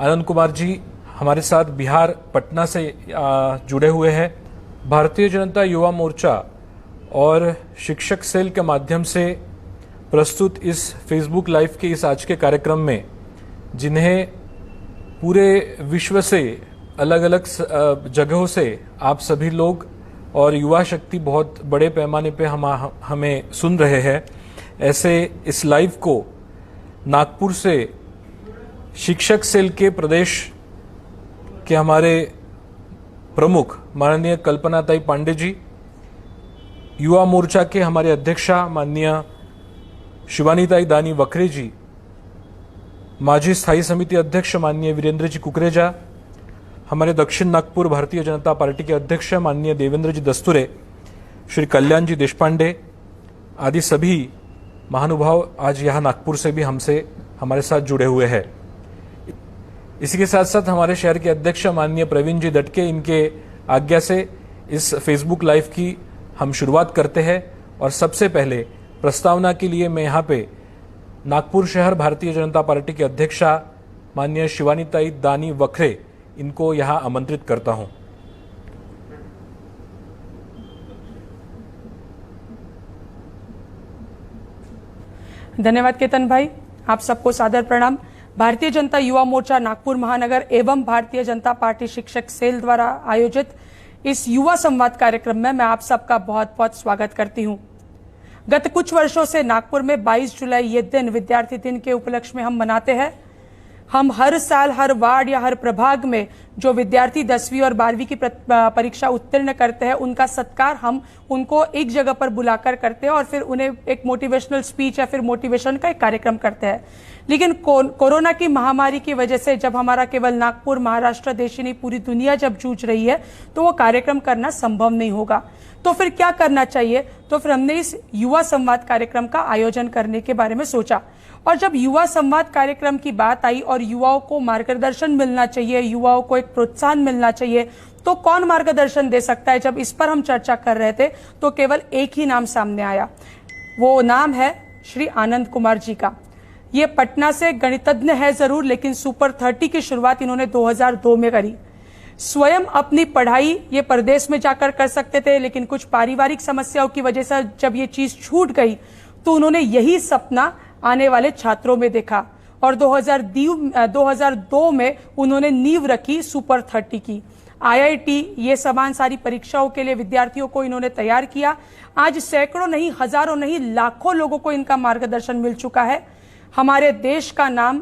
आनंद कुमार जी हमारे साथ बिहार पटना से जुड़े हुए हैं। भारतीय जनता युवा मोर्चा और शिक्षक सेल के माध्यम से प्रस्तुत इस फेसबुक लाइव के इस आज के कार्यक्रम में, जिन्हें पूरे विश्व से अलग अलग जगहों से आप सभी लोग और युवा शक्ति बहुत बड़े पैमाने पे हमें सुन रहे हैं, ऐसे इस लाइव को नागपुर से शिक्षक सेल के प्रदेश के हमारे प्रमुख माननीय कल्पनाताई पांडे जी, युवा मोर्चा के हमारे अध्यक्षा माननीय शिवानीताई दानी वखरे जी, माजी स्थायी समिति अध्यक्ष माननीय वीरेंद्र जी कुकरेजा, हमारे दक्षिण नागपुर भारतीय जनता पार्टी के अध्यक्ष माननीय देवेंद्र जी दस्तुरे, श्री कल्याण जी देशपांडे आदि सभी महानुभाव आज यहाँ नागपुर से भी हमारे साथ जुड़े हुए हैं। इसी के साथ साथ हमारे शहर के अध्यक्ष माननीय प्रवीण जी दटके, इनके आज्ञा से इस फेसबुक लाइव की हम शुरुआत करते हैं। और सबसे पहले प्रस्तावना के लिए मैं यहाँ पे नागपुर शहर भारतीय जनता पार्टी के अध्यक्षा माननीय शिवानीताई दानी वखरे, इनको यहाँ आमंत्रित करता हूँ। धन्यवाद केतन भाई, आप सबको सादर प्रणाम। भारतीय जनता युवा मोर्चा नागपुर महानगर एवं भारतीय जनता पार्टी शिक्षक सेल द्वारा आयोजित इस युवा संवाद कार्यक्रम में मैं आप सबका बहुत बहुत स्वागत करती हूं। गत कुछ वर्षों से नागपुर में 22 जुलाई ये दिन विद्यार्थी दिन के उपलक्ष्य में हम मनाते हैं। हम हर साल हर वार्ड या हर प्रभाग में जो विद्यार्थी 10वीं और 12वीं की परीक्षा उत्तीर्ण करते हैं, उनका सत्कार हम उनको एक जगह पर बुलाकर करते हैं और फिर उन्हें एक मोटिवेशनल स्पीच या फिर मोटिवेशन का एक कार्यक्रम करते हैं। लेकिन कोरोना की महामारी की वजह से जब हमारा केवल नागपुर महाराष्ट्र देश ही नहीं पूरी दुनिया जब जूझ रही है, तो वो कार्यक्रम करना संभव नहीं होगा। तो फिर क्या करना चाहिए? तो फिर हमने इस युवा संवाद कार्यक्रम का आयोजन करने के बारे में सोचा। और जब युवा संवाद कार्यक्रम की बात आई और युवाओं को मार्गदर्शन मिलना चाहिए, युवाओं को एक प्रोत्साहन मिलना चाहिए, तो कौन मार्गदर्शन दे सकता है? जब इस पर हम चर्चा कर रहे थे तो केवल एक ही नाम सामने आया। वो नाम है श्री आनंद कुमार जी का। ये पटना से गणितज्ञ है जरूर, लेकिन सुपर 30 की शुरुआत इन्होंने 2002 में करी। स्वयं अपनी पढ़ाई ये परदेश में जाकर कर सकते थे, लेकिन कुछ पारिवारिक समस्याओं की वजह से जब ये चीज छूट गई तो उन्होंने यही सपना आने वाले छात्रों में देखा और 2002 में उन्होंने नींव रखी सुपर 30 की। IIT ये समान सारी परीक्षाओं के लिए विद्यार्थियों को इन्होंने तैयार किया। आज सैकड़ों नहीं, हजारों नहीं, लाखों लोगों को इनका मार्गदर्शन मिल चुका है। हमारे देश का नाम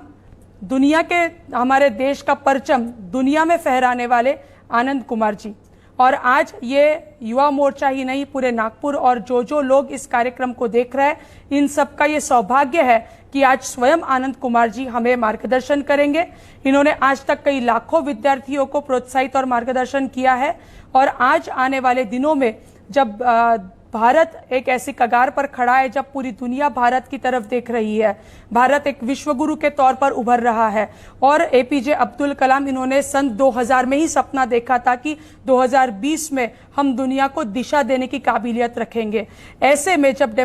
हमारे देश का परचम दुनिया में फहराने वाले आनंद कुमार जी। और आज ये युवा मोर्चा ही नहीं, पूरे नागपुर और जो लोग इस कार्यक्रम को देख रहे हैं, इन सबका ये सौभाग्य है कि आज स्वयं आनंद कुमार जी हमें मार्गदर्शन करेंगे। इन्होंने आज तक कई लाखों विद्यार्थियों को प्रोत्साहित और मार्गदर्शन किया है। और आज आने वाले दिनों में जब भारत एक ऐसी कगार पर खड़ा है, जब पूरी दुनिया भारत की तरफ देख रही है, भारत एक विश्वगुरु के तौर पर उभर रहा है। और APJ अब्दुल कलाम, इन्होंने सन 2000 में ही सपना देखा था कि 2020 में हम दुनिया को दिशा देने की काबिलियत रखेंगे। ऐसे में जब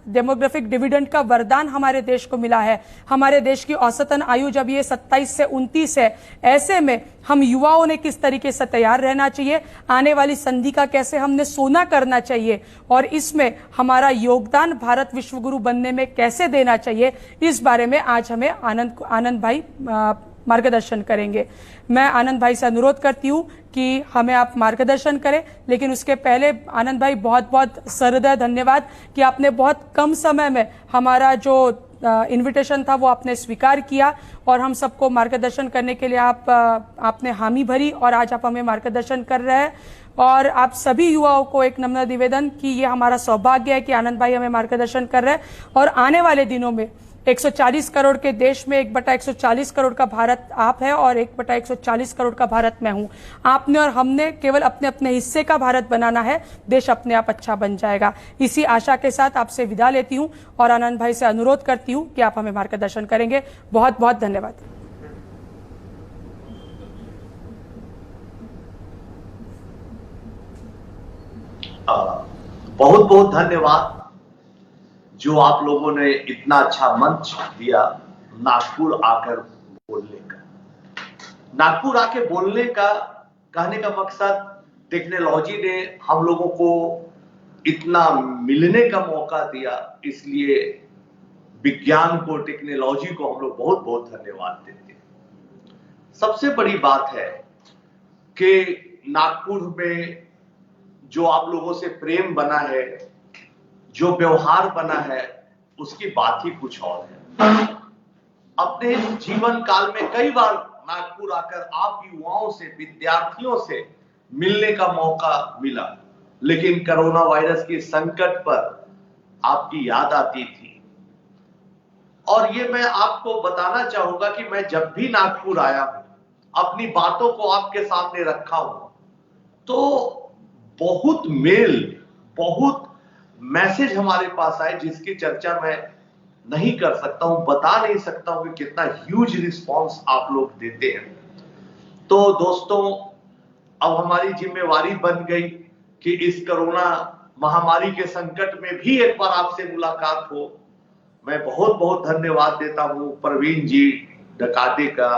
डेमोग्राफिक डिविडेंड का वरदान हमारे देश को मिला है, हमारे देश की औसतन आयु जब ये 27 से 29 है, ऐसे में हम युवाओं ने किस तरीके से तैयार रहना चाहिए, आने वाली संधि का कैसे हमने सोना करना चाहिए और इसमें हमारा योगदान भारत विश्वगुरु बनने में कैसे देना चाहिए, इस बारे में आज हमें आनंद भाई मार्गदर्शन करेंगे। मैं आनंद भाई से अनुरोध करती हूँ कि हमें आप मार्गदर्शन करें, लेकिन उसके पहले आनंद भाई बहुत बहुत सहृदय धन्यवाद कि आपने बहुत कम समय में हमारा जो इनविटेशन था वो आपने स्वीकार किया और हम सबको मार्गदर्शन करने के लिए आपने हामी भरी और आज आप हमें मार्गदर्शन कर रहे हैं। और आप सभी युवाओं को एक नम्र निवेदन कि ये हमारा सौभाग्य है कि आनंद भाई हमें मार्गदर्शन कर रहे हैं और आने वाले दिनों में 140 करोड़ के देश में 1/140 करोड़ का भारत आप है और 1/140 करोड़ का भारत मैं हूं। आपने और हमने केवल अपने अपने हिस्से का भारत बनाना है, देश अपने आप अच्छा बन जाएगा। इसी आशा के साथ आपसे विदा लेती हूं और आनंद भाई से अनुरोध करती हूं कि आप हमें मार्गदर्शन करेंगे। बहुत बहुत धन्यवाद। बहुत बहुत धन्यवाद जो आप लोगों ने इतना अच्छा मंच दिया नागपुर आकर बोलने का। नागपुर आके बोलने का कहने का मकसद टेक्नोलॉजी ने हम लोगों को इतना मिलने का मौका दिया, इसलिए विज्ञान को, टेक्नोलॉजी को हम लोग बहुत बहुत धन्यवाद देते हैं। सबसे बड़ी बात है कि नागपुर में जो आप लोगों से प्रेम बना है, जो व्यवहार बना है, उसकी बात ही कुछ और है। अपने जीवन काल में कई बार नागपुर आकर आप युवाओं से, विद्यार्थियों से मिलने का मौका मिला, लेकिन कोरोना वायरस के संकट पर आपकी याद आती थी। और ये मैं आपको बताना चाहूंगा कि मैं जब भी नागपुर आया हूं, अपनी बातों को आपके सामने रखा हूं, तो बहुत मेल, बहुत मैसेज हमारे पास आए जिसकी चर्चा मैं नहीं कर सकता हूं, बता नहीं सकता हूं कि कितना ह्यूज रिस्पांस आप लोग देते हैं। तो दोस्तों, अब हमारी जिम्मेवारी बन गई कि इस कोरोना महामारी के संकट में भी एक बार आपसे मुलाकात हो। मैं बहुत बहुत धन्यवाद देता हूं प्रवीण जी डकाते का,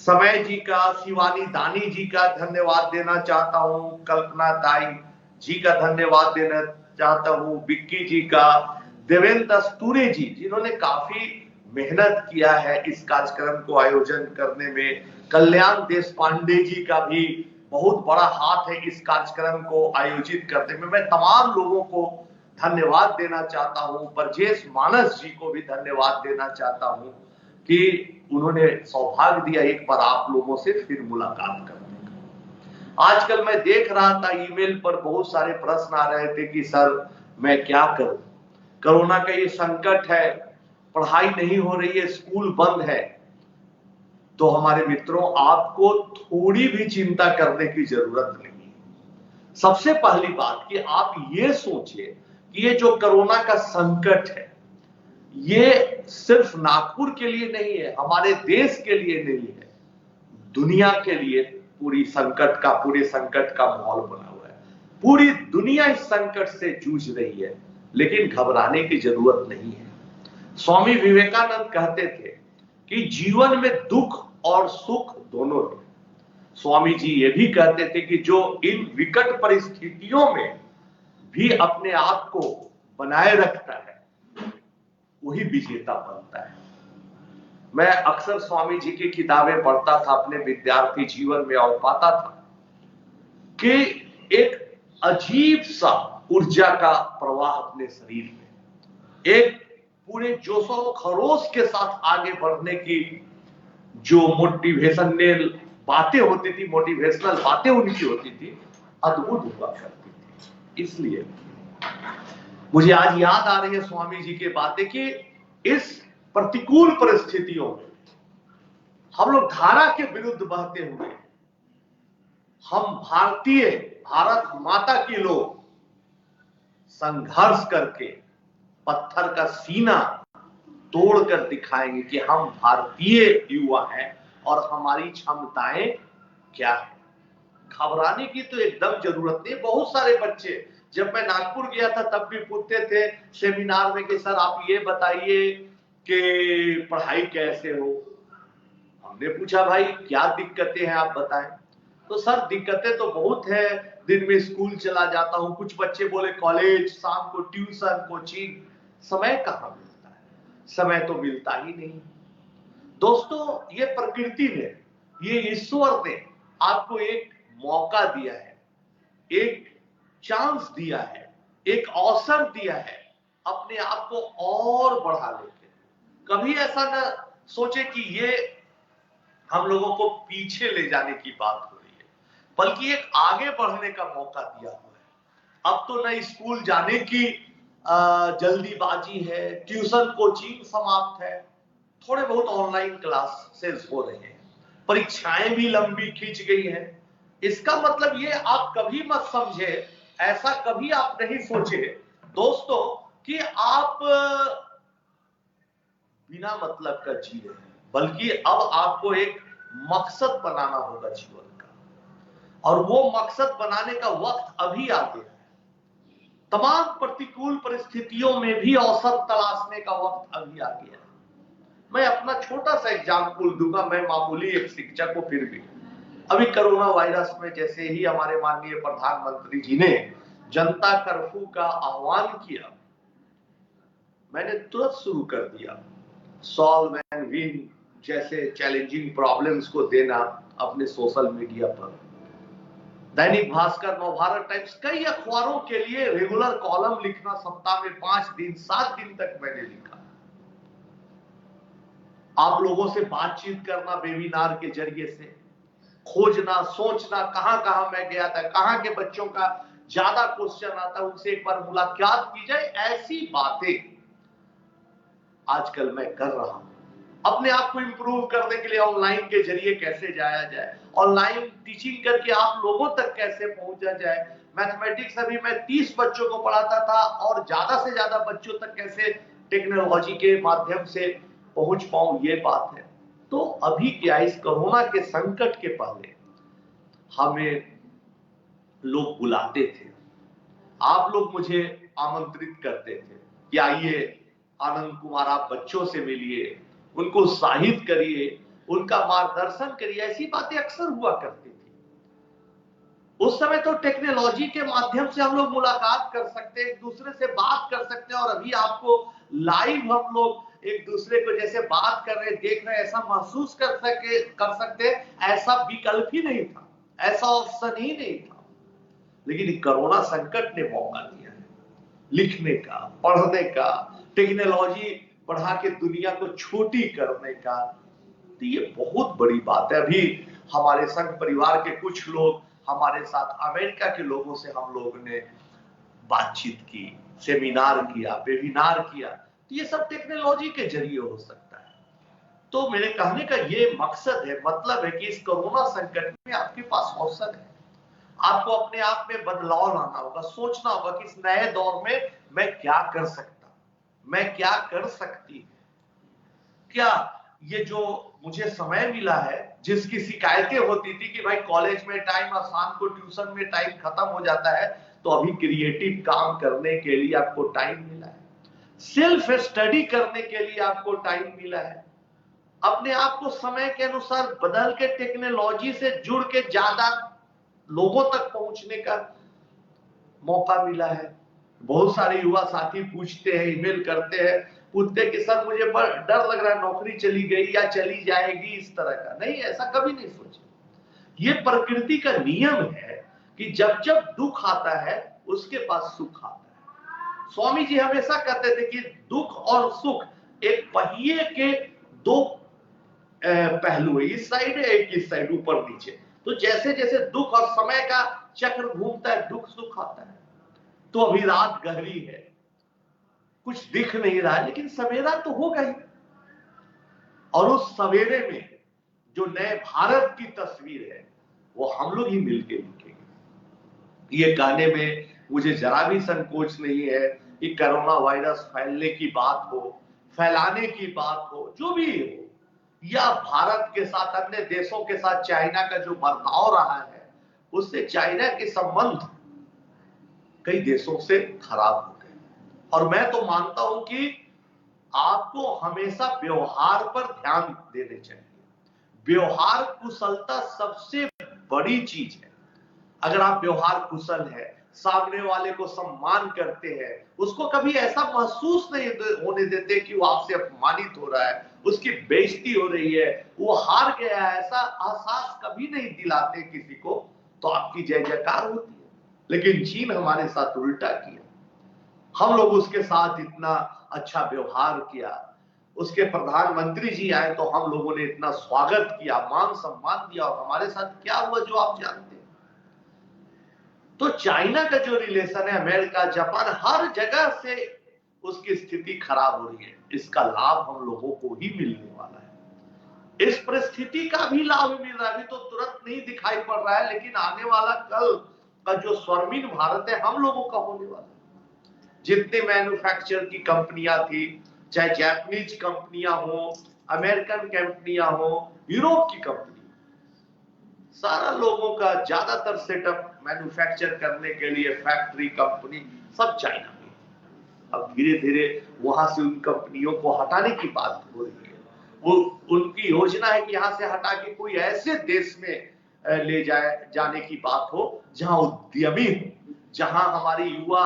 समय जी का, शिवानी दानी जी का धन्यवाद देना चाहता हूं, कल्पना ताई जी का धन्यवाद देना चाहता हूं, विक्की जी का, देवेंद्र दस्तूरे जी जिन्होंने काफी मेहनत किया है इस कार्यक्रम को आयोजन करने में, कल्याण देश पांडे जी का भी बहुत बड़ा हाथ है इस कार्यक्रम को आयोजित करने में। मैं तमाम लोगों को धन्यवाद देना चाहता हूं, ब्रजेश मानस जी को भी धन्यवाद देना चाहता हूं कि उन्होंने सौभाग्य दिया एक बार आप लोगों से फिर मुलाकात करने का। आजकल मैं देख रहा था ईमेल पर बहुत सारे प्रश्न आ रहे थे कि सर मैं क्या करूं, कोरोना का ये संकट है, पढ़ाई नहीं हो रही है, स्कूल बंद है। तो हमारे मित्रों, आपको थोड़ी भी चिंता करने की जरूरत नहीं है। सबसे पहली बात कि आप ये सोचिए कि ये जो कोरोना का संकट है, ये सिर्फ नागपुर के लिए नहीं है, हमारे देश के लिए नहीं है, दुनिया के लिए पूरे संकट का माहौल बना हुआ है। पूरी दुनिया इस संकट से जूझ रही है, लेकिन घबराने की जरूरत नहीं है। स्वामी विवेकानंद कहते थे कि जीवन में दुख और सुख दोनों है। स्वामी जी ये भी कहते थे कि जो इन विकट परिस्थितियों में भी अपने आप को बनाए रखता है, वही विजेता बनता है। मैं अक्सर स्वामी जी की किताबें पढ़ता था अपने विद्यार्थी जीवन में और पाता था कि एक अजीब सा ऊर्जा का प्रवाह अपने शरीर में, एक पूरे जोशो खरोश के साथ आगे बढ़ने की जो मोटिवेशनल बातें होती थी, मोटिवेशनल बातें उनकी होती थी, अद्भुत हुआ करती थी। इसलिए मुझे आज याद आ रही है स्वामी जी की बातें कि इस प्रतिकूल परिस्थितियों में हम लोग धारा के विरुद्ध बहते हुए, हम भारतीय, भारत माता के लोग संघर्ष करके पत्थर का सीना तोड़कर दिखाएंगे कि हम भारतीय युवा हैं और हमारी क्षमताएं क्या है। घबराने की तो एकदम जरूरत नहीं। बहुत सारे बच्चे, जब मैं नागपुर गया था तब भी पूछते थे सेमिनार में कि सर आप ये बताइए कि पढ़ाई कैसे हो। हमने पूछा भाई क्या दिक्कतें हैं आप बताएं। तो सर दिक्कतें तो बहुत है, दिन में स्कूल चला जाता हूं, कुछ बच्चे बोले कॉलेज, शाम को ट्यूशन, कोचिंग, समय कहां मिलता है? समय तो मिलता ही नहीं। दोस्तों, ये प्रकृति ने, ये ईश्वर ने आपको एक मौका दिया है, एक चांस दिया है, एक अवसर दिया है अपने आप को और बढ़ा लेते। कभी ऐसा न सोचे कि ये हम लोगों को पीछे ले जाने की बात हो रही है, बल्कि एक आगे बढ़ने का मौका दिया हुआ है। अब तो न स्कूल जाने की जल्दीबाजी है, ट्यूशन कोचिंग समाप्त है, थोड़े बहुत ऑनलाइन क्लासेस हो रहे हैं, परीक्षाएं भी लंबी खींच गई हैं। इसका मतलब ये आप कभी मत समझे, ऐसा कभी आप नहीं सोचे दोस्तों कि आप बिना मतलब का जी रहे हैं, बल्कि अब आपको एक मकसद बनाना होगा जीवन का, और वो मकसद बनाने का वक्त अभी आ गया है। तमाम प्रतिकूल परिस्थितियों में भी अवसर तलाशने का वक्त अभी आ गया है। मैं अपना छोटा सा एग्जाम्पल दूंगा, मैं मामूली एक शिक्षक हूं, फिर भी अभी कोरोना वायरस में जैसे ही हमारे माननीय प्रधानमंत्री जी ने जनता कर्फ्यू का आह्वान किया, मैंने तुरंत शुरू कर दिया सॉल्व एंड विन जैसे चैलेंजिंग प्रॉब्लम्स को देना अपने सोशल मीडिया पर। दैनिक भास्कर, नवभारत टाइम्स, कई अखबारों के लिए रेगुलर कॉलम लिखना, सप्ताह में 5 दिन 7 दिन तक मैंने लिखा। आप लोगों से बातचीत करना वेबिनार के जरिए से, खोजना, सोचना कहां कहां मैं गया था, कहां के बच्चों का ज्यादा क्वेश्चन आता, उनसे एक बार मुलाकात की जाए, ऐसी बातें आजकल मैं कर रहा हूं। अपने आप को इंप्रूव करने के लिए ऑनलाइन के जरिए कैसे जाया जाए, ऑनलाइन टीचिंग करके आप लोगों तक कैसे पहुंचा जाए। मैथमेटिक्स अभी मैं 30 बच्चों को पढ़ाता था और ज्यादा से ज्यादा बच्चों तक कैसे टेक्नोलॉजी के माध्यम से पहुंच पाऊं, ये बात है। तो अभी क्या, इस कोरोना के संकट के पहले हमें लोग बुलाते थे, आप लोग मुझे आमंत्रित करते थे कि आइए आनंद कुमार आप बच्चों से मिलिए, उनको उत्साहित करिए, उनका मार्गदर्शन करिए, ऐसी बातें अक्सर हुआ करती थी। उस समय तो टेक्नोलॉजी के माध्यम से हम लोग मुलाकात कर सकते, एक दूसरे से बात कर सकते, और अभी आपको लाइव हम लोग एक दूसरे को जैसे बात कर रहे, देख रहे, ऐसा महसूस कर सकते, ऐसा विकल्प ही नहीं था, ऐसा ऑप्शन ही नहीं था। लेकिन कोरोना संकट ने मौका दिया है लिखने का, पढ़ने का, टेक्नोलॉजी बढ़ा के दुनिया को छोटी करने का। तो ये बहुत बड़ी बात है। अभी हमारे संघ परिवार के कुछ लोग हमारे साथ, अमेरिका के लोगों से हम लोगों ने बातचीत की, सेमिनार किया, वेबिनार किया। तो ये सब टेक्नोलॉजी के जरिए हो सकता है। तो मेरे कहने का ये मकसद है, मतलब है कि इस कोरोना संकट में आपके पास अवसर है, आपको अपने आप में बदलाव लाना होगा, सोचना होगा कि इस नए दौर में मैं क्या कर सकता, मैं क्या कर सकती, क्या ये जो मुझे समय मिला है, जिसकी शिकायतें होती थी कि भाई कॉलेज में टाइम और शाम को ट्यूशन में टाइम खत्म हो जाता है, तो अभी क्रिएटिव काम करने के लिए आपको टाइम मिला है, सेल्फ स्टडी करने के लिए आपको टाइम मिला है, अपने आप को समय के अनुसार बदल के टेक्नोलॉजी से जुड़ के ज्यादा लोगों तक पहुंचने का मौका मिला है। बहुत सारे युवा साथी पूछते हैं, ईमेल करते हैं, पूछते कि सर मुझे डर लग रहा है नौकरी चली गई या चली जाएगी, इस तरह का। नहीं, ऐसा कभी नहीं सोचे। ये प्रकृति का नियम है कि जब जब दुख आता है उसके बाद सुख आता है। स्वामी जी हमेशा कहते थे कि दुख और सुख एक पहिए के दो पहलू है, इस साइड है एक इस साइड, ऊपर नीचे। तो जैसे जैसे दुख और समय का चक्र घूमता है, दुख सुख आता है। तो अभी रात गहरी है, कुछ दिख नहीं रहा है, लेकिन सवेरा तो होगा ही। और उस सवेरे में जो नए भारत की तस्वीर है वो हम लोग ही मिलके लिखेंगे। ये कहने में मुझे जरा भी संकोच नहीं है कि कोरोना वायरस फैलने की बात हो, फैलाने की बात हो, जो भी हो, या भारत के साथ अन्य देशों के साथ चाइना का जो बर्ताव रहा है, उससे चाइना के संबंध कई देशों से खराब हो गए। और मैं तो मानता हूं कि आपको हमेशा व्यवहार पर ध्यान देने चाहिए। व्यवहार कुशलता सबसे बड़ी चीज है। अगर आप व्यवहार कुशल है, सामने वाले को सम्मान करते हैं, उसको कभी ऐसा महसूस नहीं होने देते कि वो आपसे अपमानित हो रहा है, उसकी बेइज्जती हो रही है, वो हार गया है, ऐसा एहसास कभी नहीं दिलाते किसी को, तो आपकी जय जयकार होती है। लेकिन चीन हमारे साथ उल्टा किया, हम लोग उसके साथ इतना अच्छा व्यवहार किया, उसके प्रधानमंत्री जी आए तो हम लोगों ने इतना स्वागत किया, मान सम्मान दिया, और हमारे साथ क्या हुआ जो आप जानते हैं। तो चाइना का जो रिलेशन है, अमेरिका, जापान, हर जगह से उसकी स्थिति खराब हो रही है। इसका लाभ हम लोगों को ही मिलने वाला है। इस परिस्थिति का भी लाभ मिल रहा है, अभी तो तुरंत नहीं दिखाई पड़ रहा है, लेकिन आने वाला कल का जो स्वर्णिम भारत है हम लोगों का होने वाला है। जितने मैन्युफैक्चर की कंपनियां थी, चाहे जापानीज कंपनियां हो, अमेरिकन कंपनियां हो, यूरोप की कंपनी, सारा लोगों का ज्यादातर सेटअप मैन्युफैक्चर करने के लिए फैक्ट्री, कंपनी सब चाइना में। अब धीरे धीरे वहां से उन कंपनियों को हटाने की बात हो रही है। वो उनकी योजना है कि यहां से हटा के कोई ऐसे देश में ले जाने की बात हो जहां उद्यमी हो, जहां हमारे युवा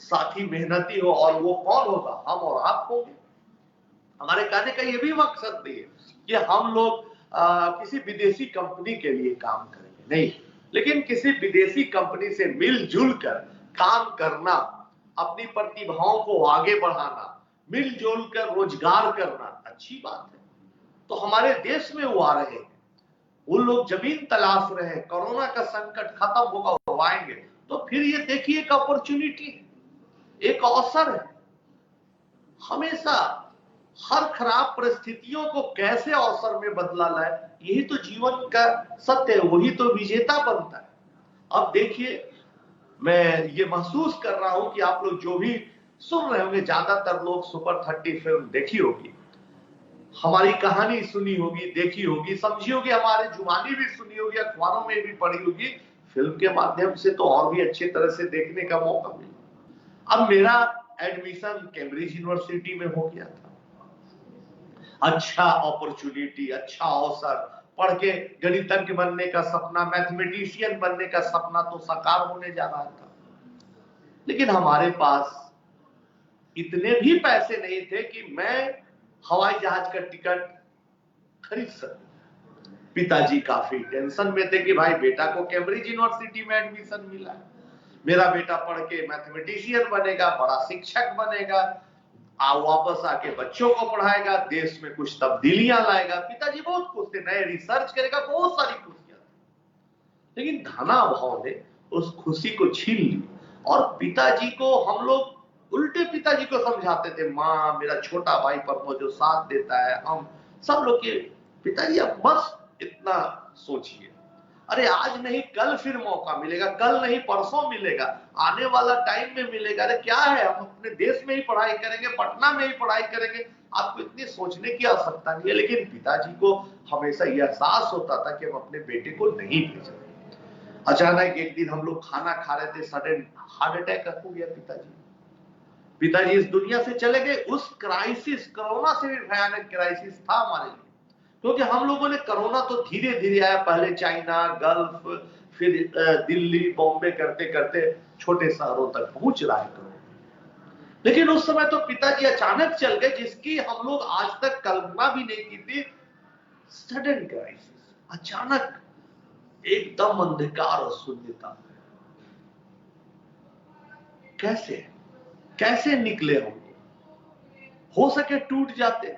साथी मेहनती हो। और वो कौन होगा? हम और आप होंगे। हमारे कहने का ये भी मकसद नहीं है कि हम लोग किसी विदेशी कंपनी के लिए काम करेंगे, नहीं, लेकिन किसी विदेशी कंपनी से मिलजुल कर काम करना, अपनी प्रतिभाओं को आगे बढ़ाना, मिलजुल कर रोजगार करना अच्छी बात है। तो हमारे देश में वो आ रहे हैं, वो लोग जमीन तलाश रहे हैं, कोरोना का संकट खत्म होगा वो आएंगे। तो फिर ये देखिए एक अपॉर्चुनिटी है, एक अवसर है। हमेशा हर खराब परिस्थितियों को कैसे अवसर में बदला लाए, यही तो जीवन का सत्य है, वही तो विजेता बनता है। अब देखिए, मैं ये महसूस कर रहा हूं कि आप लोग जो भी सुन रहे होंगे, ज्यादातर लोग सुपर 30 फिल्म देखी होगी, हमारी कहानी सुनी होगी, देखी होगी, समझी होगी, हमारे जुबानी भी सुनी होगी, अखबारों में भी पढ़ी होगी, फिल्म के माध्यम से तो और भी अच्छी तरह से देखने का मौका मिला। अब मेरा एडमिशन कैम्ब्रिज यूनिवर्सिटी में हो गया था। अच्छा अपॉर्चुनिटी, अच्छा अवसर, पढ़ के गणितज्ञ बनने का सपना, मैथमेटिशियन बनने का सपना तो साकार होने जा रहा था। लेकिन हमारे पास इतने भी पैसे नहीं थे कि मैं हवाई जहाज का टिकट खरीद सकूं। पिताजी काफी टेंशन में थे कि भाई बेटा को कैम्ब्रिज यूनिवर्सिटी में एडमिशन मिला है, मेरा बेटा पढ़ के मैथमेटिशियन बनेगा, बड़ा शिक्षक बनेगा, वापस आके बच्चों को पढ़ाएगा, देश में कुछ तब्दीलियां लाएगा। पिताजी बहुत खुश थे, नए रिसर्च करेगा, बहुत सारी खुशियां थी। लेकिन धनाभाव ने उस खुशी को छीन ली और पिताजी को हम लोग उल्टे पिताजी को समझाते थे, माँ मेरा छोटा भाई पर जो साथ देता है, हम सब लोग के पिताजी अब बस इतना सोचिए, अरे आज नहीं कल फिर मौका मिलेगा, कल नहीं परसों मिलेगा, आने वाला टाइम में मिलेगा। अरे क्या है, हम अपने देश में ही पढ़ाई करेंगे, पटना में ही पढ़ाई करेंगे, आपको इतनी सोचने की आवश्यकता नहीं है। लेकिन पिताजी को हमेशा यह एहसास होता था कि हम अपने बेटे को नहीं भेजेंगे। अचानक एक दिन हम लोग खाना खा रहे थे, सडन हार्ट अटैक हो गया पिताजी इस दुनिया से चले गए। उस क्राइसिस, कोरोना से भी भयानक क्राइसिस था हमारे लिए, क्योंकि हम लोगों ने कोरोना तो धीरे धीरे आया, पहले चाइना, गल्फ, फिर दिल्ली, बॉम्बे करते करते छोटे शहरों तक पहुंच रहा है कोरोना। लेकिन उस समय तो पिताजी अचानक चल गए, जिसकी हम लोग आज तक कल्पना भी नहीं की थी। सडन क्राइसिस, अचानक एकदम अंधकार और शून्यता। कैसे निकले हम? हो सके टूट जाते,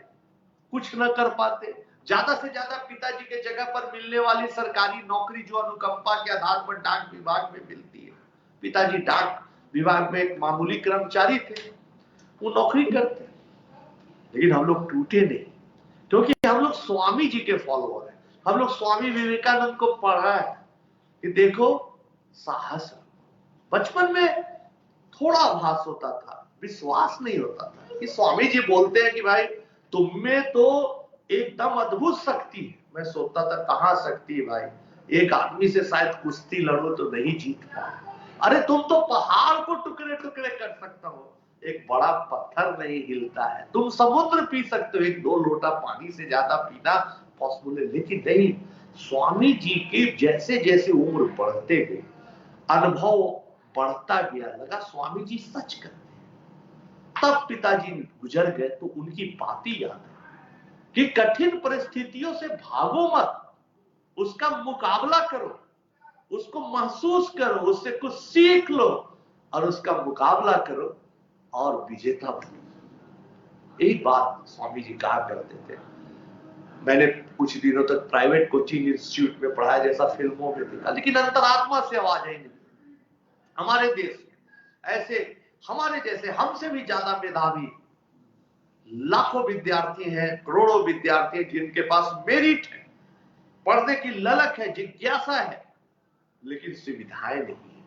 कुछ न कर पाते, ज्यादा से ज्यादा पिताजी के जगह पर मिलने वाली सरकारी नौकरी जो अनुकंपा के आधार पर डाक विभाग में मिलती है, पिताजी डाक विभाग में एक मामूली कर्मचारी थे, वो नौकरी करते। लेकिन हम लोग टूटे नहीं, क्योंकि हम लोग स्वामी जी के फॉलोअर हैं। हम लोग स्वामी विवेकानंद को पढ़ा है कि देखो साहस। बचपन में थोड़ा आभास होता था, विश्वास नहीं होता था कि स्वामी जी बोलते हैं कि भाई तुम में तो एकदम अद्भुत शक्ति है। मैं सोचता था कहां शक्ति है भाई, एक आदमी से शायद कुश्ती लड़ो तो नहीं जीत पाओ। अरे तुम तो पहाड़ को टुकड़े टुकड़े कर सकता हो, एक बड़ा पत्थर नहीं हिलता है। तुम समुद्र पी सकते हो, एक 2 लोटा पानी से ज्यादा पीना पॉसिबल है। लेकिन नहीं, स्वामी जी की जैसे जैसे उम्र बढ़ते गई, अनुभव बढ़ता गया, लगा स्वामी जी सच करते हैं। तब पिताजी गुजर गए तो उनकी बातें याद है कि कठिन परिस्थितियों से भागो मत, उसका मुकाबला करो, उसको महसूस करो, उससे कुछ सीख लो और उसका मुकाबला करो और विजेता बनो। एक बात स्वामी जी कहा करते थे। मैंने कुछ दिनों तक प्राइवेट कोचिंग इंस्टीट्यूट में पढ़ाया, जैसा फिल्मों में देखा, लेकिन अंतरात्मा से आवाज आई नहीं। हमारे देश में ऐसे हमारे जैसे हमसे भी ज्यादा मेधावी लाखों विद्यार्थी हैं, करोड़ों विद्यार्थी हैं, जिनके पास मेरिट है, पढ़ने की ललक है, जिज्ञासा है, लेकिन सुविधाएं नहीं है।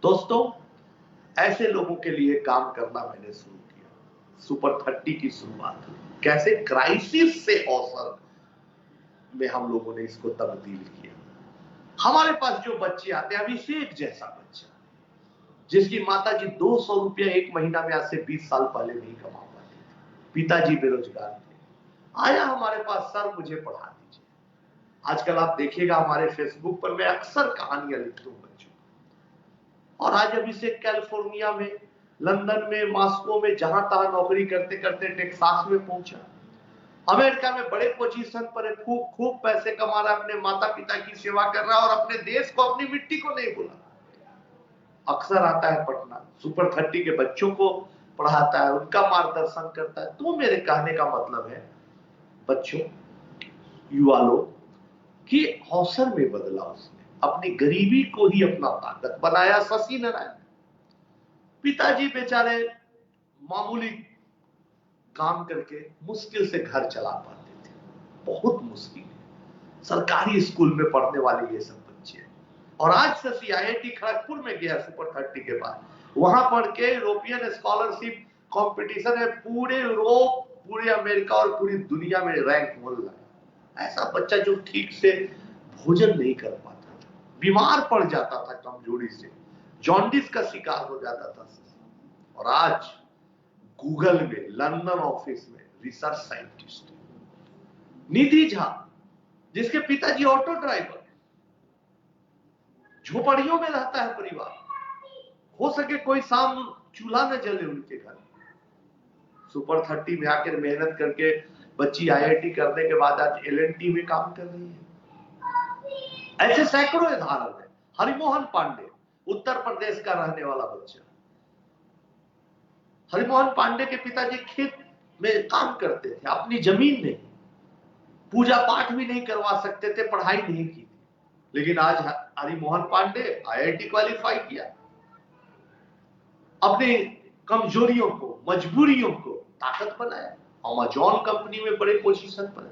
दोस्तों, ऐसे लोगों के लिए काम करना मैंने शुरू किया। सुपर 30 की शुरुआत कैसे क्राइसिस से अवसर में हम लोगों ने इसको तब्दील किया। हमारे पास जो बच्चे आते हैं, अभिषेक जैसा बच्चा जिसकी माताजी 200 रुपया एक महीना में आज से 20 साल पहले नहीं कमा पाती थी, पिताजी बेरोजगार थे, आया हमारे पास, सर मुझे पढ़ा दीजिए। आजकल आप देखिएगा हमारे फेसबुक पर मैं अक्सर कहानियां लिखता हूं बच्चों, और आज अभी से कैलिफोर्निया में, लंदन में, मॉस्को में, जहां तहां नौकरी करते करते टेक्सास में पहुंचा, अमेरिका में बड़े पोजीशन पर है, खूब खूब पैसे कमा रहा है, अपने माता पिता की सेवा कर रहा है और अपने देश को, अपनी मिट्टी को नहीं भूला। अक्सर आता है पटना, सुपर 30 के बच्चों को पढ़ाता है, उनका मार्गदर्शन करता है। तो मेरे कहने का मतलब है बच्चों, युवा लोग, कि अवसर में बदला उसने, अपनी गरीबी को ही अपना ताकत बनाया। शशि नारायण पिताजी बेचारे मामूली काम करके मुश्किल से घर चला पाते थे, बहुत मुश्किल है। सरकारी स्कूल में पढ़ने वाले ये सब बच्चे, और आज शशि IIT खड़गपुर में गया सुपर 30 के बाद, वहां पढ़ के यूरोपियन स्कॉलरशिप कंपटीशन है, पूरे यूरोप, पूरे अमेरिका और पूरी दुनिया में रैंक मिल रहा है। ऐसा बच्चा जो ठीक से भोजन नहीं कर पाता था, बीमार पड़ जाता था कमजोरी से, जॉन्डिस का शिकार हो जाता था, और आज गूगल में, लंदन ऑफिस में रिसर्च साइंटिस्ट। निधि झा जिसके पिताजी ऑटो ड्राइवर, झोपड़ियों में रहता है परिवार, हो सके कोई शाम चूल्हा न जले उनके घर, सुपर 30 में आकर मेहनत करके बच्ची IIT करने के बाद आज L&T में काम कर रही है। ऐसे सैकड़ों उदाहरण है। हरिमोहन पांडे उत्तर प्रदेश का रहने वाला बच्चा, हरिमोहन पांडे के पिताजी खेत में काम करते थे, अपनी जमीन नहीं, पूजा पाठ भी नहीं करवा सकते थे, पढ़ाई नहीं की, लेकिन आज हरिमोहन पांडे IIT क्वालिफाई किया, अपनी कमजोरियों को, मजबूरियों को ताकत बनाया, अमेजॉन कंपनी में बड़े पोजीशन पर।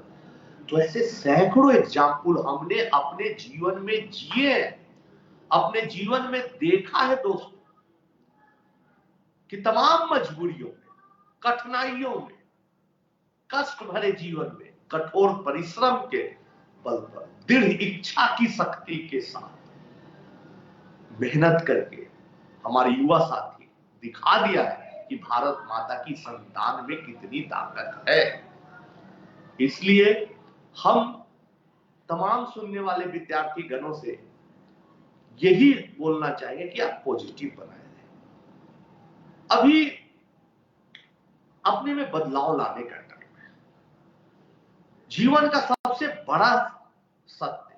तो ऐसे सैकड़ों एग्जाम्पल हमने अपने जीवन में जिए, अपने जीवन में देखा है दोस्तों, कि तमाम मजबूरियों में, कठिनाइयों में, कष्ट भरे जीवन में, कठोर परिश्रम के बल पर, दृढ़ इच्छा की शक्ति के साथ मेहनत करके हमारे युवा साथी दिखा दिया है कि भारत माता की संतान में कितनी ताकत है। इसलिए हम तमाम सुनने वाले विद्यार्थी गणों से यही बोलना चाहेंगे कि आप पॉजिटिव बनाए रहें। अभी अपने में बदलाव लाने का टाइम है। जीवन का सबसे बड़ा सत्य,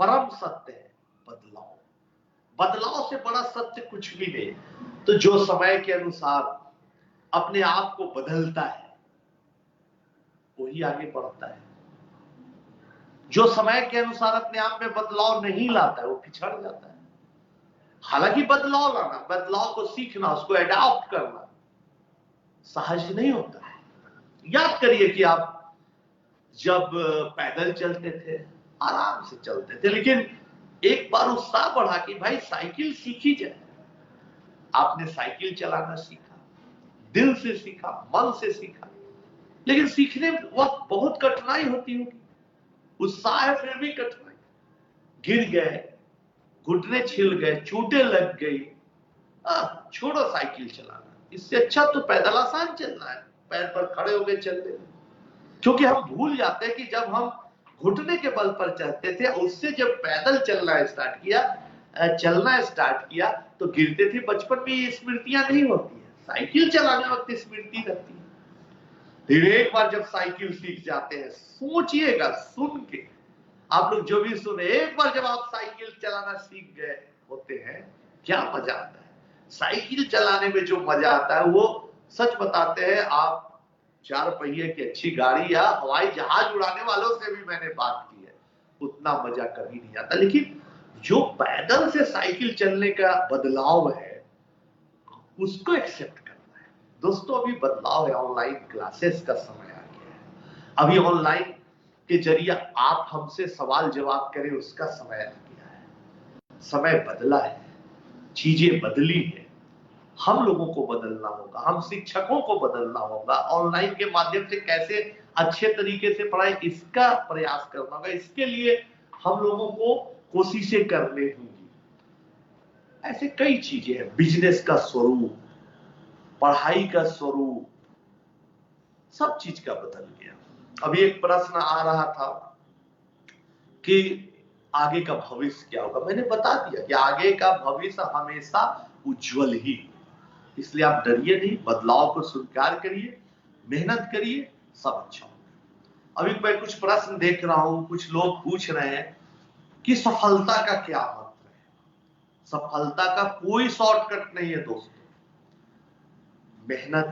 परम सत्य है बदलाव। बदलाव से बड़ा सत्य कुछ भी नहीं। तो जो समय के अनुसार अपने आप को बदलता है वही आगे बढ़ता है। जो समय के अनुसार अपने आप में बदलाव नहीं लाता है वो पिछड़ जाता है। हालांकि बदलाव लाना, बदलाव को सीखना, उसको अडॉप्ट करना सहज नहीं होता है। याद करिए कि आप जब पैदल चलते थे, आराम से चलते थे, लेकिन एक बार उत्साह बढ़ा कि भाई साइकिल सीखी जाए। आपने साइकिल चलाना सीखा, दिल से सीखा, मन से सीखा, लेकिन सीखने वक्त बहुत कठिनाई होती होगी। उत्साह है फिर भी कठिनाई, गिर गए, घुटने छिल गए, चोटें लग गई, छोड़ो साइकिल चलाना, इससे अच्छा तो पैदल आसान चलना है, पैर पर खड़े हो गए चल रहे। क्योंकि हम भूल जाते हैं कि जब हम घुटने के बल पर चलते थे, उससे जब पैदल चलना स्टार्ट किया तो गिरते थे। बचपन में ये स्मृतियां नहीं होती है, साइकिल चलाने वक्त स्मृति रहती है। फिर एक बार जब साइकिल सीख जाते हैं, सोचिएगा, सुन के आप लोग जो भी सुने, एक बार जब आप साइकिल चलाना सीख गए होते हैं, क्या मजा आता है। साइकिल चलाने में जो मजा आता है वो सच बताते हैं, आप 4 पहिए की अच्छी गाड़ी या हवाई जहाज उड़ाने वालों से भी मैंने बात की है, उतना मजा कभी नहीं आता। लेकिन जो पैदल से साइकिल चलने का बदलाव है उसको एक्सेप्ट करना है। दोस्तों अभी बदलाव है, ऑनलाइन क्लासेस का समय आ गया है। अभी ऑनलाइन के जरिए आप हमसे सवाल जवाब करें, उसका समय आ गया है। समय बदला है, चीजें बदली है, हम लोगों को बदलना होगा, हम शिक्षकों को बदलना होगा। ऑनलाइन के माध्यम से कैसे अच्छे तरीके से पढ़ाई, इसका प्रयास करना होगा। इसके लिए हम लोगों को कोशिशें करनी होंगी। ऐसे कई चीजें हैं, बिजनेस का स्वरूप, पढ़ाई का स्वरूप, सब चीज का बदल गया। अभी एक प्रश्न आ रहा था कि आगे का भविष्य क्या होगा। मैंने बता दिया कि आगे का भविष्य हमेशा उज्जवल ही, इसलिए आप डरिए नहीं, बदलाव को स्वीकार करिए, मेहनत करिए, सब अच्छा होगा। अभी मैं कुछ प्रश्न देख रहा हूं, कुछ लोग पूछ रहे हैं कि सफलता का क्या मंत्र है। सफलता का कोई शॉर्टकट नहीं है दोस्तों। मेहनत,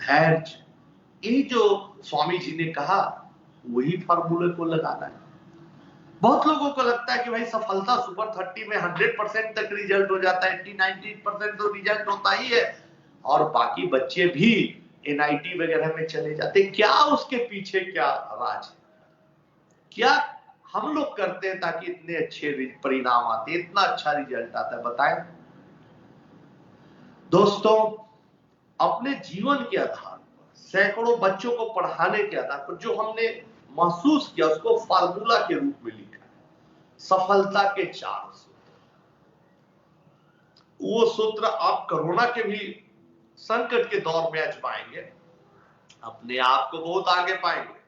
धैर्य, ये जो स्वामी जी ने कहा वही फार्मूले को लगाना है। बहुत लोगों को लगता है कि भाई सफलता सुपर 30 में 100% तक रिजल्ट हो जाता है, 80-90% तो रिजल्ट होता ही है, और बाकी बच्चे भी NIT वगैरह में चले जाते। क्या उसके पीछे क्या राज है, क्या हम लोग करते हैं ताकि इतने अच्छे परिणाम आते, इतना अच्छा रिजल्ट आता है, बताएं दोस्तों। अपने जीवन के आधार पर, सैकड़ों बच्चों को पढ़ाने के आधार पर जो हमने महसूस किया उसको फार्मूला के रूप में लिखा है। सफलता के 4 सूत्र। वो सूत्र आप कोरोना के भी संकट के दौर में आजमाएंगे, अपने आप को बहुत आगे पाएंगे।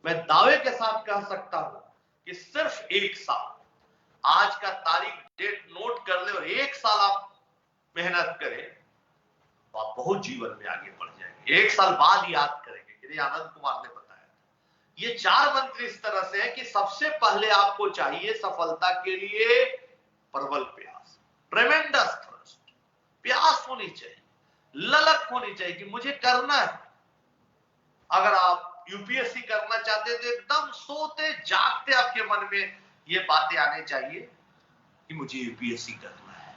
मैं दावे के साथ कह सकता हूं कि सिर्फ 1 साल, आज का तारीख डेट नोट कर ले और 1 साल आप मेहनत करें तो आप बहुत जीवन में आगे बढ़ जाएंगे। 1 साल बाद याद करेंगे कि आनंद कुमार ने बताया। ये 4 मंत्र इस तरह से है कि सबसे पहले आपको चाहिए सफलता के लिए प्रबल प्रयास, ट्रेमेंडस थ्रस्ट, प्यास होनी चाहिए, ललक होनी चाहिए कि मुझे करना है। अगर आप UPSC करना चाहते हैं तो एकदम सोते जागते आपके मन में ये बातें आने चाहिए कि मुझे UPSC करना है।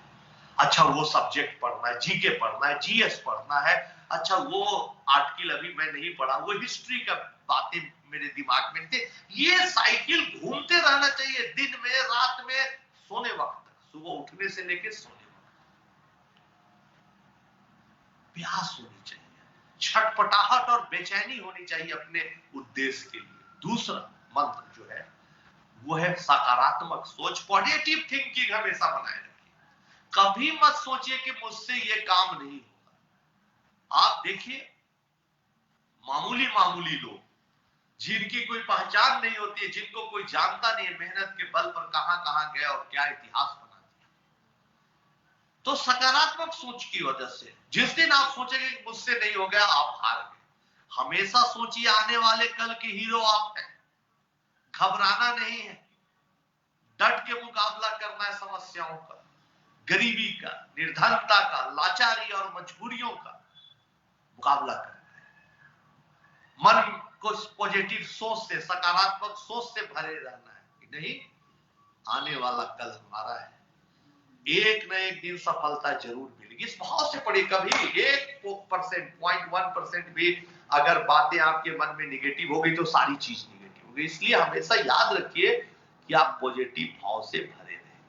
अच्छा वो सब्जेक्ट पढ़ना है, GK पढ़ना है, GS पढ़ना है। अच्छा वो आर्टिकल अभी मैं नहीं पढ़ा, वो हिस्ट्री का बातें मेरे दिमाग में थे। ये साइकिल घूमते रहना चाहिए दिन में, रात में, सोने वक्त तक, सुबह उठने से लेकर सोने वक्त। प्यास होनी चाहिए, छटपटाहट और बेचैनी होनी चाहिए अपने उद्देश्य के लिए। दूसरा मंत्र जो है वो है सकारात्मक सोच, पॉजिटिव थिंकिंग हमेशा बनाए रखिए। कभी मत सोचिए कि मुझसे ये काम नहीं होगा। आप देखिए मामूली मामूली लोग जिनकी कोई पहचान नहीं होती है, जिनको कोई जानता नहीं है, मेहनत के बल पर कहां कहां गए और क्या इतिहास बना दिया। तो सकारात्मक सोच की वजह से जिस दिन आप सोचेंगे कि मुझसे नहीं हो गया, आप हार गए। हमेशा सोचिए आने वाले कल के हीरो आप हैं। घबराना नहीं है, डट के मुकाबला करना है समस्याओं का, गरीबी का, निर्धनता का, लाचारी और मजबूरियों का मुकाबला करना है। मन को पॉजिटिव सोच से, सकारात्मक सोच से भरे रहना है कि नहीं, आने वाला कल हमारा है, एक न एक दिन सफलता जरूर मिलेगी। इस भाव से पढ़िए। कभी 1%, 0.1% भी अगर बातें आपके मन में निगेटिव होगी तो सारी चीज निगेटिव होगी। इसलिए हमेशा याद रखिए कि आप पॉजिटिव भाव से भरे रहें।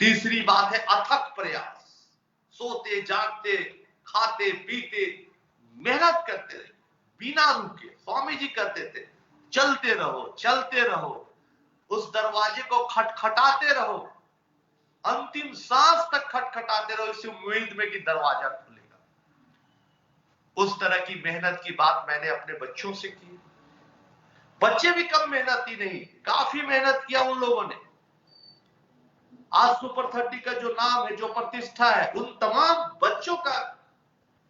तीसरी बात है अथक प्रयास। सोते जागते, खाते पीते, मेहनत करते रहे बिना रुके। स्वामी जी कहते थे चलते रहो, चलते रहो, उस दरवाजे को खटखटाते रहो, अंतिम सांस तक खटखटाते रहो इस उम्मीद में कि दरवाजा खुलेगा। उस तरह की मेहनत की बात मैंने अपने बच्चों से की। बच्चे भी कम मेहनती नहीं, काफी मेहनत किया उन लोगों ने। आज सुपर 30 का जो नाम है, जो प्रतिष्ठा है, उन तमाम बच्चों का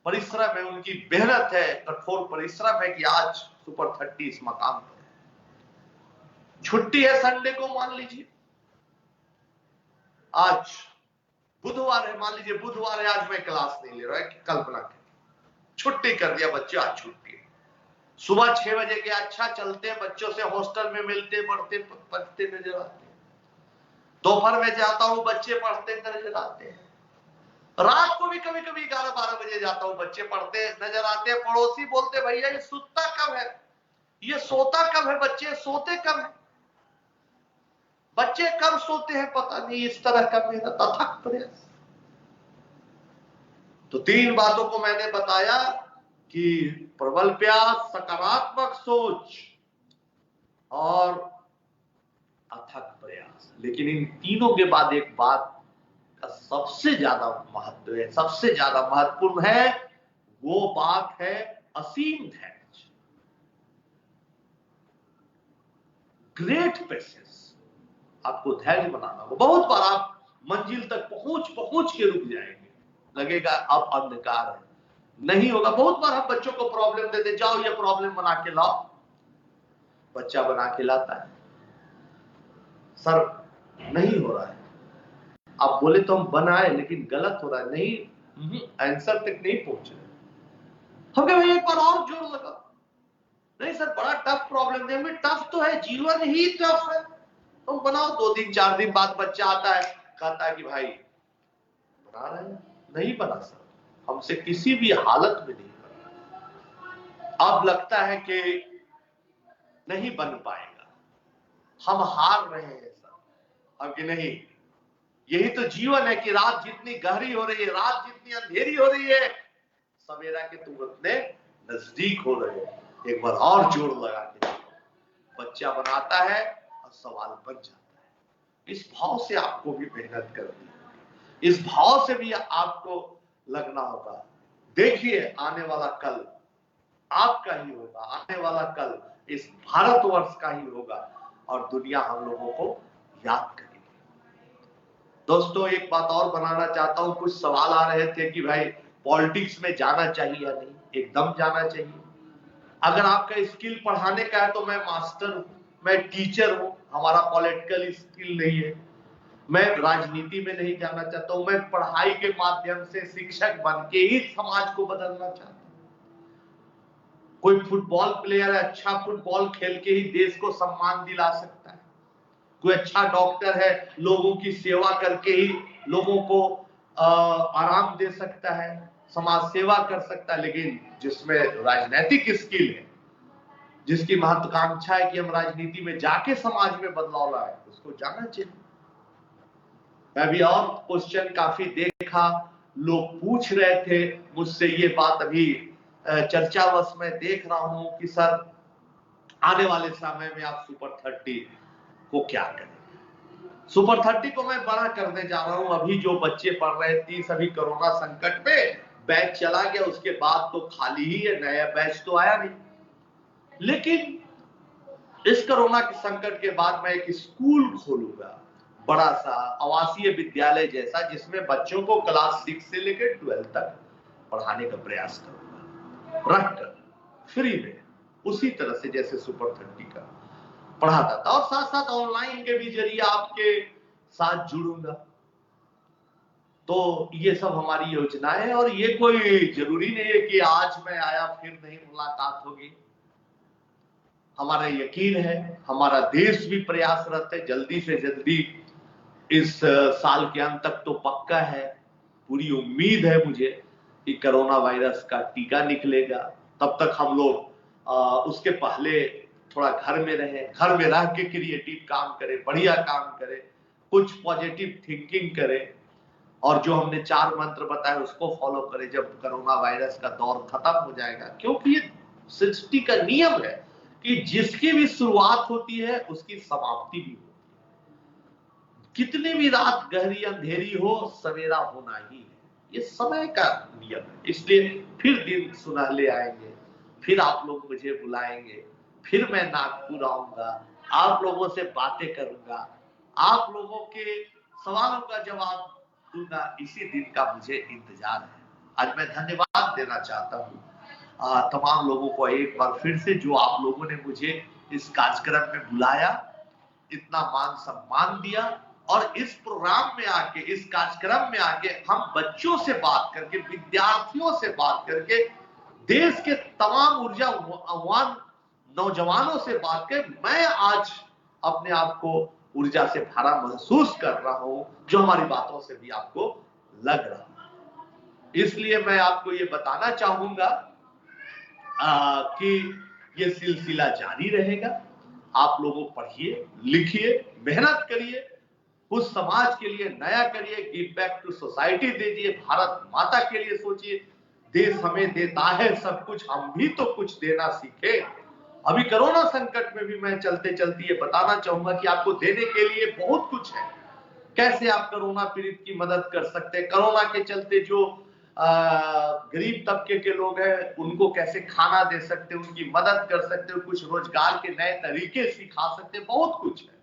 परिश्रम है, उनकी मेहनत है, कठोर परिश्रम है कि आज सुपर 30 इस मकाम पर है। छुट्टी है संडे को, मान लीजिए आज बुधवार है, मान लीजिए बुधवार है, आज मैं क्लास नहीं ले रहा है, कल्पना करिए छुट्टी कर दिया बच्चे, आज छुट्टी है। सुबह 6 बजे के अच्छा चलते हैं, बच्चों से हॉस्टल में मिलते, पढ़ते नजर आते हैं। दोपहर में जाता हूं, बच्चे पढ़ते नजर आते हैं। रात को भी कभी कभी 11-12 बजे जाता हूं, बच्चे पढ़ते नजर आते हैं। पड़ोसी बोलते भैया ये सुतता कब है, ये सोता कब है, बच्चे सोते कब है, बच्चे कब सोते हैं पता नहीं। इस तरह का मेरा अथक प्रयास। तो 3 बातों को मैंने बताया कि प्रबल प्रयास, सकारात्मक सोच और अथक प्रयास। लेकिन इन तीनों के बाद एक बात का सबसे ज्यादा महत्व है, सबसे ज्यादा महत्वपूर्ण है, वो बात है असीम धैर्य। ग्रेट पेशेंस, आपको धैर्य बनाना होगा। बहुत बार आप मंजिल तक पहुंच के रुक जाएंगे, लगेगा अब अंधकार है, नहीं होगा। बहुत बार हम बच्चों को प्रॉब्लम देते, जाओ ये प्रॉब्लम बना के लाओ, बच्चा बना के लाता है, सर नहीं हो रहा है, आप बोले तो हम बनाए लेकिन गलत हो रहा है, नहीं आंसर तक नहीं पहुंच रहे। हम कहे भाई एक बार और जोर लगा, नहीं सर बड़ा टफ प्रॉब्लम दे, हमें टफ तो है, जीवन ही टफ है, तुम बनाओ। 2 दिन 4 दिन बाद बच्चा आता है, कहता है कि भाई बना रहे हैं, नहीं बना सर, हमसे किसी भी हालत में नहीं बना। अब लगता है कि नहीं बन पाएगा, हम हार रहे हैं सर, अब कि नहीं, यही तो जीवन है कि रात जितनी गहरी हो रही है, रात जितनी अंधेरी हो रही है, सवेरा के तुम उतने नजदीक हो रहे हो, एक बार और जोर लगा के देखो। बच्चा बनाता है और सवाल बन जाता है। इस भाव से आपको भी मेहनत करनी है, इस भाव से भी आपको लगना होगा। देखिए आने वाला कल आपका ही होगा, आने वाला कल इस भारतवर्ष का ही होगा और दुनिया हम लोगों को याद करेगी। दोस्तों एक बात और बनाना चाहता हूं, कुछ सवाल आ रहे थे कि भाई पॉलिटिक्स में जाना चाहिए या नहीं। एकदम जाना चाहिए। अगर आपका स्किल पढ़ाने का है तो मैं मास्टर हूं, मैं टीचर हूं, हमारा पॉलिटिकल स्किल नहीं है। मैं राजनीति में नहीं जाना चाहता हूं, मैं पढ़ाई के माध्यम से शिक्षक बन के ही समाज को बदलना चाहता हूं। कोई फुटबॉल प्लेयर है, अच्छा फुटबॉल खेल के ही देश को सम्मान दिला सकता है। कोई अच्छा डॉक्टर है, लोगों की सेवा करके ही लोगों को आराम दे सकता है, समाज सेवा कर सकता है। लेकिन जिसमें राजनीतिक स्किल है, जिसकी महत्वाकांक्षा है कि हम राजनीति में जाके समाज में बदलाव लाए, उसको जाना चाहिए। मैं भी और क्वेश्चन काफी देखा, लोग पूछ रहे थे मुझसे ये बात, अभी चर्चावश में देख रहा हूं कि सर आने वाले समय में आप सुपर 30 को क्या करेंगे। सुपर 30 को मैं बड़ा करने जा रहा हूं। अभी जो बच्चे पढ़ रहे हैं 30, अभी कोरोना संकट में बैच चला गया, उसके बाद तो खाली ही है, नया बैच तो आया नहीं। लेकिन इस कोरोना के संकट के बाद मैं एक स्कूल खोलूंगा, बड़ा सा आवासीय विद्यालय जैसा, जिसमें बच्चों को क्लास 6 से लेकर 12 तक पढ़ाने का प्रयास करूंगा, रखकर फ्री में, उसी तरह से जैसे सुपर 30 का पढ़ाता था। और साथ साथ ऑनलाइन के भी जरिए आपके साथ जुड़ूंगा। तो ये सब हमारी योजना है और ये कोई जरूरी नहीं है कि आज मैं आया फिर नहीं मुलाकात होगी। हमारा यकीन है, हमारा देश भी प्रयासरत है, जल्दी से जल्दी इस साल के अंत तक तो पक्का है। पूरी उम्मीद है मुझे कि कोरोना वायरस का टीका निकलेगा। तब तक हम लोग उसके पहले थोड़ा घर में रहे, घर में रह के क्रिएटिव काम करे, बढ़िया काम करे, कुछ पॉजिटिव थिंकिंग करे और जो हमने 4 मंत्र बताए उसको फॉलो करे जब कोरोना वायरस का दौर खत्म हो जाएगा। क्योंकि ये सृष्टि का नियम है कि जिसकी भी शुरुआत होती है उसकी समाप्ति भी होती है। कितनी भी रात गहरी अंधेरी हो, सवेरा होना ही है, ये समय का नियम है। इसलिए फिर दिन सुनहले आएंगे, फिर आप लोग मुझे बुलाएंगे, फिर मैं नागपुर आऊंगा, आप लोगों से बातें करूंगा, आप लोगों के सवालों का जवाब दूंगा। इसी दिन का मुझे इंतजार है। आज मैं धन्यवाद देना चाहता हूँ तमाम लोगों को एक बार फिर से, जो आप लोगों ने मुझे इस कार्यक्रम में बुलाया, इतना मान सम्मान दिया और इस प्रोग्राम में आके, इस कार्यक्रम में आके हम बच्चों से बात करके, विद्यार्थियों से बात करके, देश के तमाम ऊर्जावान नौजवानों से बात कर, मैं आज अपने आप को ऊर्जा से भरा महसूस कर रहा हूं, जो हमारी बातों से भी आपको लग रहा है। इसलिए मैं आपको ये बताना चाहूंगा कि ये सिलसिला जारी रहेगा। आप लोगों पढ़िए, लिखिए, मेहनत करिए, कुछ समाज के लिए नया करिए, गिव बैक टू सोसाइटी दीजिए, भारत माता के लिए सोचिए। देश हमें देता है सब कुछ, हम भी तो कुछ देना सीखे। अभी कोरोना संकट में भी मैं चलते चलते ये बताना चाहूंगा कि आपको देने के लिए बहुत कुछ है। कैसे आप कोरोना पीड़ित की मदद कर सकते हैं, कोरोना के चलते जो गरीब तबके के लोग हैं उनको कैसे खाना दे सकते हैं, उनकी मदद कर सकते हैं, कुछ रोजगार के नए तरीके सिखा सकते हैं, बहुत कुछ है।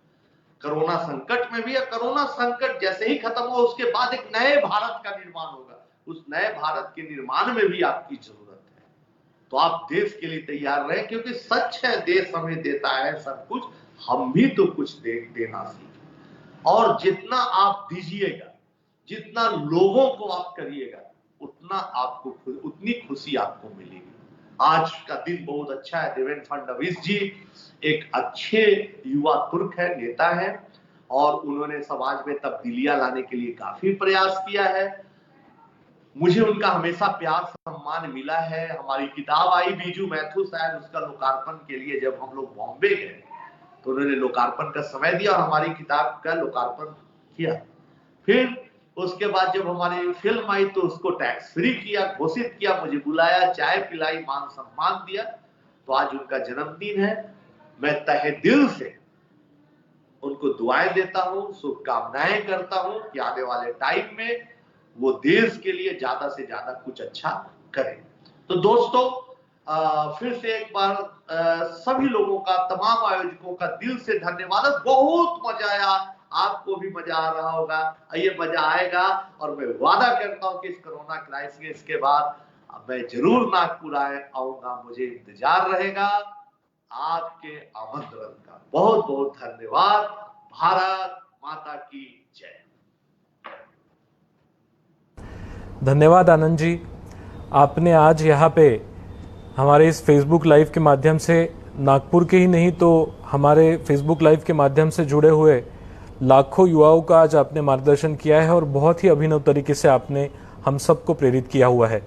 कोरोना संकट में भी, या कोरोना संकट जैसे ही खत्म हो उसके बाद एक नए भारत का निर्माण होगा, उस नए भारत के निर्माण में भी आपकी जरूरत है। तो आप देश के लिए तैयार रहे, क्योंकि सच है देश हमें देता है सब कुछ, हम भी तो कुछ देना सीखें। और जितना आप दीजिएगा, जितना लोगों को आप करिएगा, उतना आपको उतनी खुशी आपको मिलेगी। आज का दिन बहुत अच्छा है। देवेंद्र फडणवीस जी एक अच्छे युवा तुर्क है, नेता है, और उन्होंने समाज में तब्दीलियां लाने के लिए काफी प्रयास किया है। मुझे उनका हमेशा प्यार सम्मान मिला है। हमारी किताब आई बीजू मैथ्यू शायद, उसका लोकार्पण के लिए जब हम लोग बॉम्बे गए तो उन्होंने लोकार्पण का समय दिया और हमारी किताब का लोकार्पण किया। फिर उसके बाद जब हमारी फिल्म आई तो उसको टैक्स फ्री किया, घोषित किया, मुझे बुलाया, चाय पिलाई, मान सम्मान दिया। तो आज उनका जन्मदिन है। मैं तहे दिल से उनको दुआएं देता हूं, शुभकामनाएं करता हूं कि आने वाले टाइम में वो देश के लिए ज्यादा से ज्यादा कुछ अच्छा करें। तो दोस्तों, फिर से एक बार सभी लोगों का, तमाम आयोजकों का दिल से धन्यवाद। बहुत मजा आया, आपको भी मजा आ रहा होगा, ये मजा आएगा। और मैं वादा करता हूं कि इस कोरोना क्राइसिस के बाद मैं जरूर नागपुर आऊंगा, मुझे इंतजार रहेगा आपके आमंत्रण का। बहुत बहुत धन्यवाद। भारत माता की जय। धन्यवाद आनंद जी, आपने आज यहाँ पे हमारे इस फेसबुक लाइव के माध्यम से नागपुर के ही नहीं तो हमारे फेसबुक लाइव के माध्यम से जुड़े हुए लाखों युवाओं का आज आपने मार्गदर्शन किया है और बहुत ही अभिनव तरीके से आपने हम सबको प्रेरित किया हुआ है।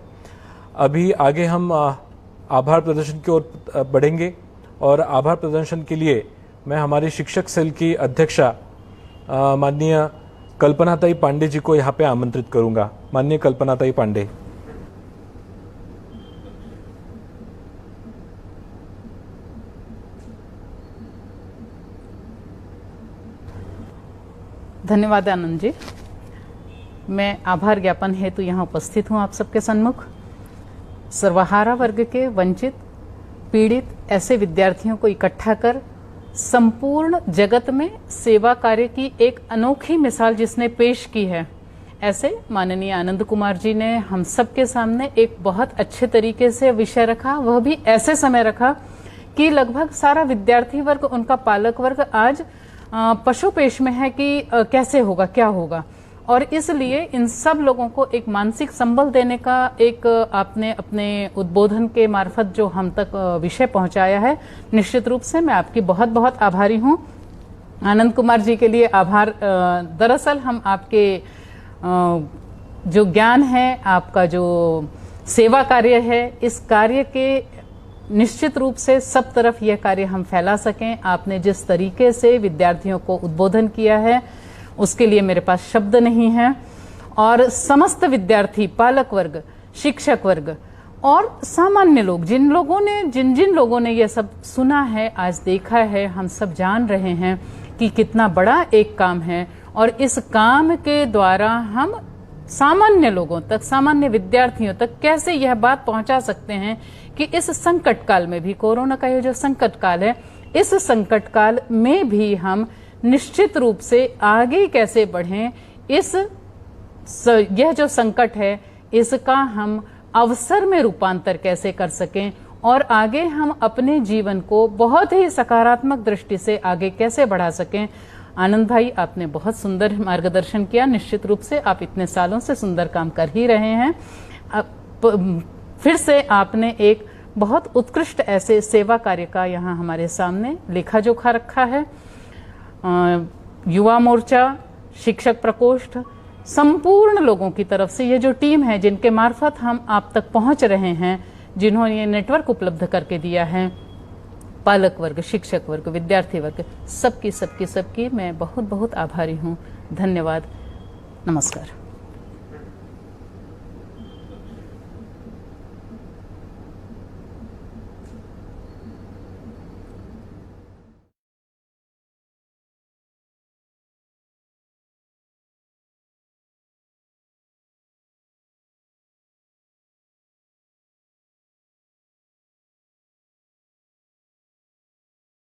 अभी आगे हम आभार प्रदर्शन की ओर बढ़ेंगे और आभार प्रदर्शन के लिए मैं हमारी शिक्षक सेल की अध्यक्षा माननीय कल्पनाताई पांडे जी को यहाँ पे आमंत्रित करूंगा। माननीय कल्पनाताई पांडे। धन्यवाद आनंद जी। मैं आभार ज्ञापन हेतु यहाँ उपस्थित हूँ आप सबके सन्मुख। सर्वहारा वर्ग के वंचित, पीड़ित ऐसे विद्यार्थियों को इकट्ठा कर संपूर्ण जगत में सेवा कार्य की एक अनोखी मिसाल जिसने पेश की है, ऐसे माननीय आनंद कुमार जी ने हम सबके सामने एक बहुत अच्छे तरीके से विषय रखा। वह भी ऐसे समय रखा कि लगभग सारा विद्यार्थी वर्ग, उनका पालक वर्ग आज पशुपेश में है कि कैसे होगा, क्या होगा। और इसलिए इन सब लोगों को एक मानसिक संबल देने का एक आपने अपने उद्बोधन के मार्फत जो हम तक विषय पहुंचाया है, निश्चित रूप से मैं आपकी बहुत बहुत आभारी हूं। आनंद कुमार जी के लिए आभार। दरअसल हम आपके जो ज्ञान है, आपका जो सेवा कार्य है, इस कार्य के निश्चित रूप से सब तरफ यह कार्य हम फैला सकें। आपने जिस तरीके से विद्यार्थियों को उद्बोधन किया है उसके लिए मेरे पास शब्द नहीं है। और समस्त विद्यार्थी, पालक वर्ग, शिक्षक वर्ग और सामान्य लोग, जिन लोगों ने यह सब सुना है, आज देखा है, हम सब जान रहे हैं कि कितना बड़ा एक काम है। और इस काम के द्वारा हम सामान्य लोगों तक, सामान्य विद्यार्थियों तक कैसे यह बात पहुंचा सकते हैं कि इस संकट काल में भी, कोरोना का ये जो संकट काल है, इस संकट काल में भी हम निश्चित रूप से आगे कैसे बढ़ें। यह जो संकट है, इसका हम अवसर में रूपांतर कैसे कर सकें और आगे हम अपने जीवन को बहुत ही सकारात्मक दृष्टि से आगे कैसे बढ़ा सकें। आनंद भाई, आपने बहुत सुंदर मार्गदर्शन किया। निश्चित रूप से आप इतने सालों से सुंदर काम कर ही रहे हैं। फिर से आपने एक बहुत उत्कृष्ट ऐसे सेवा कार्य का यहाँ हमारे सामने लेखा जोखा रखा है। युवा मोर्चा, शिक्षक प्रकोष्ठ, संपूर्ण लोगों की तरफ से ये जो टीम है, जिनके मार्फत हम आप तक पहुंच रहे हैं, जिन्होंने ये नेटवर्क उपलब्ध करके दिया है, पालक वर्ग, शिक्षक वर्ग, विद्यार्थी वर्ग, सबकी मैं बहुत बहुत आभारी हूँ। धन्यवाद। नमस्कार।